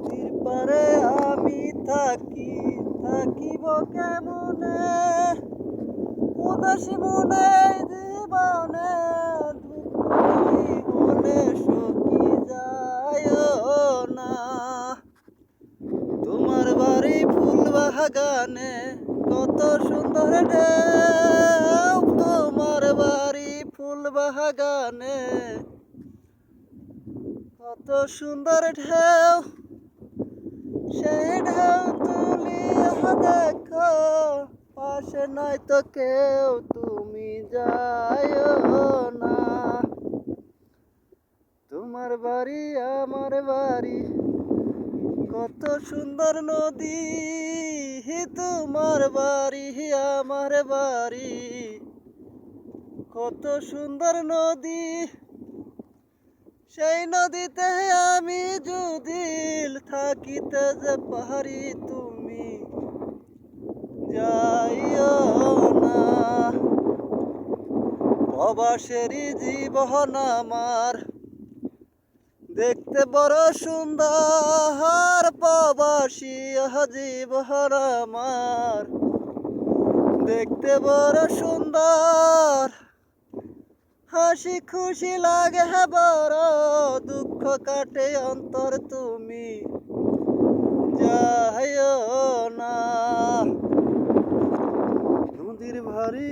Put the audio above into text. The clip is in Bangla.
নদীর পারে আমি থাকিব কেমনে, উদাসী মনে জীবনে, দুঃখ জীবনে সখী যায় না। তোমার বাড়ি ফুল বাগানে কত সুন্দর ঢেউ, তোমার বাড়ি ফুল বাগানে কত সুন্দর ঢেউ, সেই ঢেউ তুলিয়া দেখো পাশে নাই তো কেউ, তুমি যাইও না। তোমার বাড়ি আমার বাড়ি কত সুন্দর নদী, তোমার বাড়ি আমার বাড়ি কত সুন্দর নদী। সেই নদীতে আমি যদি থাকিতে যে পারি, তুমি যাইও না। প্রবাসেরই জীবন আমার দেখতে বড় সুন্দর, প্রবাসী জীবন আমার দেখতে বড় সুন্দর। হাসি খুশি লাগে বড়, দুঃখ কাটে অন্তর, তুমি যাইও না। নদীর ভারী